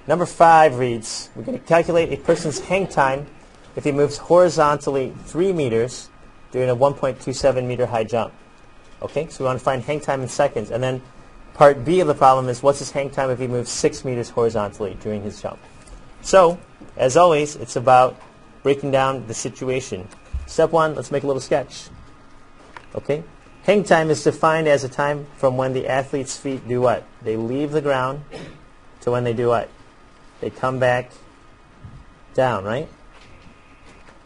Number 5 reads, we're going to calculate a person's hang time if he moves horizontally 3 meters during a 1.27 meter high jump. Okay, so we want to find hang time in seconds. And then part B of the problem is, what's his hang time if he moves 6 meters horizontally during his jump? So, as always, it's about breaking down the situation. Step 1, let's make a little sketch. Okay, hang time is defined as a time from when the athlete's feet do what? They leave the ground to when they do what? They come back down, right?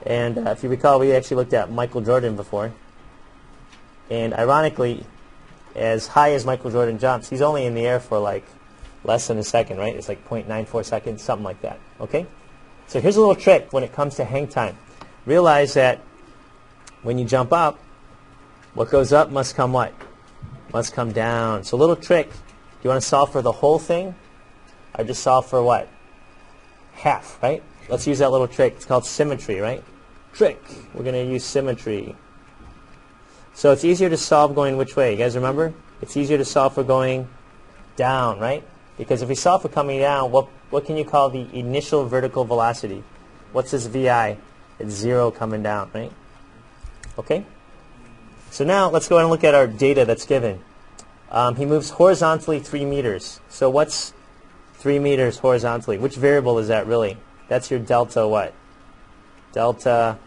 And if you recall, we actually looked at Michael Jordan before. And ironically, as high as Michael Jordan jumps, he's only in the air for like less than a second, right? It's like 0.94 seconds, something like that. Okay? So here's a little trick when it comes to hang time. Realize that when you jump up, what goes up must come what? Must come down. So a little trick. Do you want to solve for the whole thing? Or just solve for what? Half, right? Let's use that little trick. It's called symmetry, right? Trick. We're going to use symmetry. So it's easier to solve going which way? You guys remember? It's easier to solve for going down, right? Because if we solve for coming down, what can you call the initial vertical velocity? What's this VI? It's 0 coming down, right? Okay? So now let's go ahead and look at our data that's given. He moves horizontally 3 meters. So what's 3 meters horizontally? Which variable is that really? That's your delta what? Delta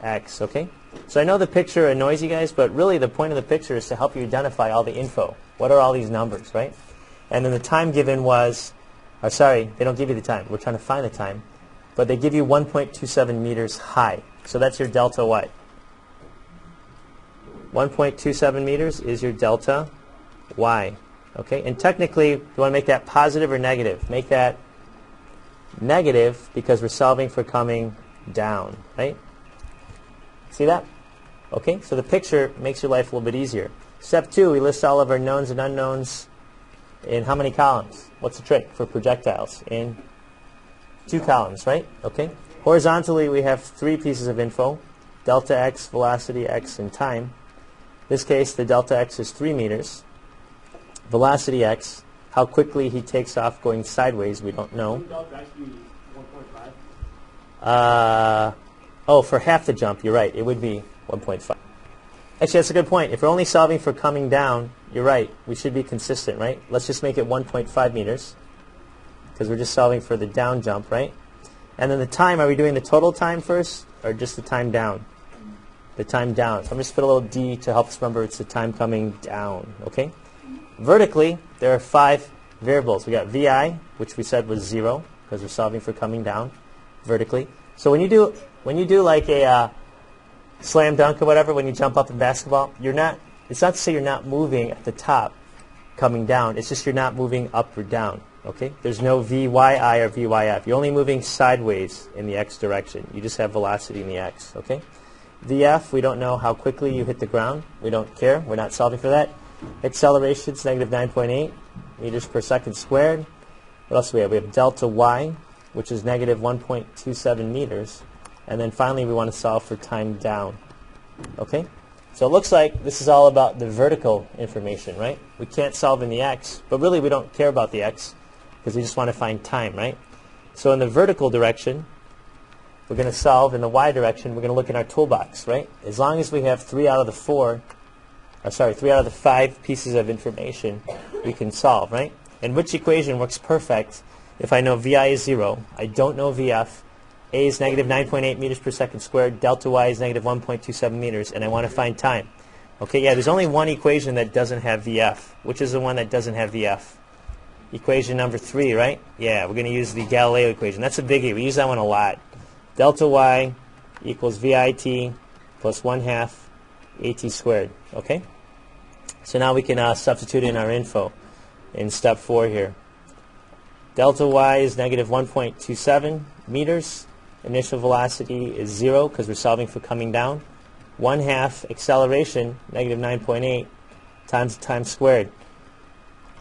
x, okay? So I know the picture annoys you guys, but really the point of the picture is to help you identify all the info. What are all these numbers, right? And then the time given was, or sorry, they don't give you the time. We're trying to find the time. But they give you 1.27 meters high. So that's your delta what? 1.27 meters is your delta y. Okay? And technically, you want to make that positive or negative? Make that negative because we're solving for coming down, right? See that? Okay, so the picture makes your life a little bit easier. Step 2, we list all of our knowns and unknowns in how many columns? What's the trick for projectiles? In 2 columns, right? Okay. Horizontally, we have 3 pieces of info. Delta x, velocity x, and time. In this case, the delta x is 3 meters. Velocity x, how quickly he takes off going sideways, we don't know. Oh, for half the jump, you're right. It would be 1.5. Actually, that's a good point. If we're only solving for coming down, you're right. We should be consistent, right? Let's just make it 1.5 meters because we're just solving for the down jump, right? And then the time, are we doing the total time first or just the time down? The time down. So I'm just put a little d to help us remember it's the time coming down, okay? Vertically, there are 5 variables. We got vi, which we said was 0 because we're solving for coming down vertically. So when you do like a slam dunk or whatever, when you jump up in basketball, it's not to say you're not moving at the top coming down. It's just you're not moving up or down. Okay? There's no VYI or VYF. You're only moving sideways in the x direction. You just have velocity in the x. Okay? VF, we don't know how quickly you hit the ground. We don't care. We're not solving for that. Acceleration is negative 9.8 meters per second squared. What else do we have? We have delta y, which is negative 1.27 meters. And then finally, we want to solve for time down. Okay? So it looks like this is all about the vertical information, right? We can't solve in the x, but really we don't care about the x because we just want to find time, right? So in the vertical direction, we're going to solve. In the y direction, we're going to look in our toolbox, right? As long as we have 3 out of the 5 pieces of information, we can solve, right? And which equation works perfect if I know VI is 0, I don't know VF, A is negative 9.8 meters per second squared, delta y is negative 1.27 meters, and I want to find time. Okay, yeah, there's only one equation that doesn't have VF. Which is the one that doesn't have VF? Equation number 3, right? Yeah, we're going to use the Galileo equation. That's a biggie. We use that one a lot. Delta y equals VIT plus 1/2 AT squared. Okay? So now we can substitute in our info in step 4 here. Delta y is negative 1.27 meters. Initial velocity is 0 because we're solving for coming down. 1/2 acceleration, negative 9.8 times the time squared.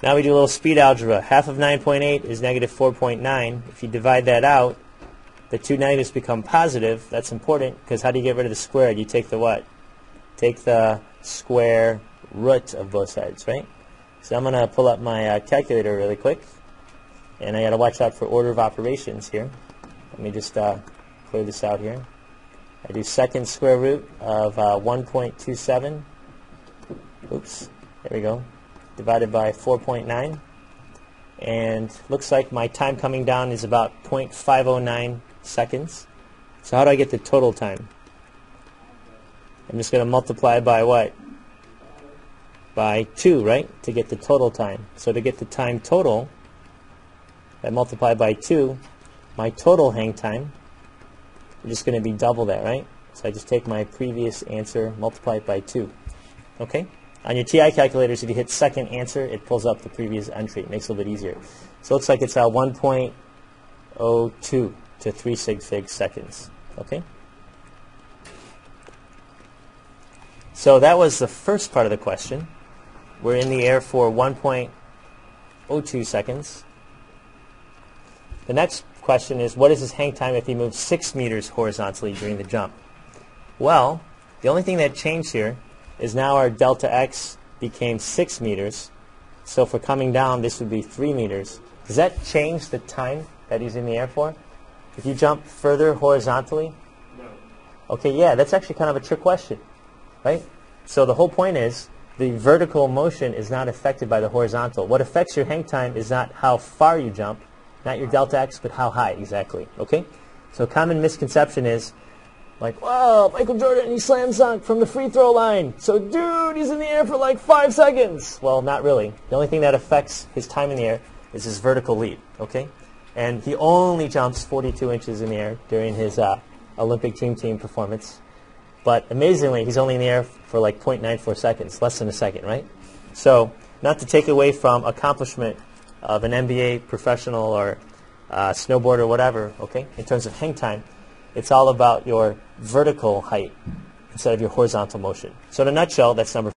Now we do a little speed algebra. Half of 9.8 is negative 4.9. If you divide that out, the 2 negatives become positive. That's important because how do you get rid of the squared? You take the what? Take the square root of both sides, right? So I'm going to pull up my calculator really quick. And I got to watch out for order of operations here. Let me just clear this out here. I do second square root of 1.27. Oops, there we go. Divided by 4.9. And looks like my time coming down is about 0.509 seconds. So how do I get the total time? I'm just going to multiply by what? By 2, right? To get the total time. So to get the time total, I multiply by 2, my total hang time is just going to be double that, right? So I just take my previous answer, multiply it by 2. Okay? On your TI calculators, if you hit second answer, it pulls up the previous entry. It makes it a little bit easier. So it looks like it's 1.02 to 3 sig fig seconds. Okay? So that was the first part of the question. We're in the air for 1.02 seconds. The next question is, what is his hang time if he moves 6 meters horizontally during the jump? Well, the only thing that changed here is now our delta x became 6 meters. So for coming down, this would be 3 meters. Does that change the time that he's in the air for? If you jump further horizontally? No. Okay, yeah, that's actually kind of a trick question, right? So the whole point is, the vertical motion is not affected by the horizontal. What affects your hang time is not how far you jump, not your delta x, but how high exactly. Okay? So a common misconception is, like, wow, Michael Jordan, he slam dunk from the free throw line. So, dude, he's in the air for like 5 seconds. Well, not really. The only thing that affects his time in the air is his vertical leap. Okay? And he only jumps 42 inches in the air during his Olympic Dream Team performance. But amazingly, he's only in the air for like 0.94 seconds, less than a second, right? So, not to take away from accomplishment of an NBA professional or snowboarder or whatever, okay, in terms of hang time, it's all about your vertical height instead of your horizontal motion. So in a nutshell, that's number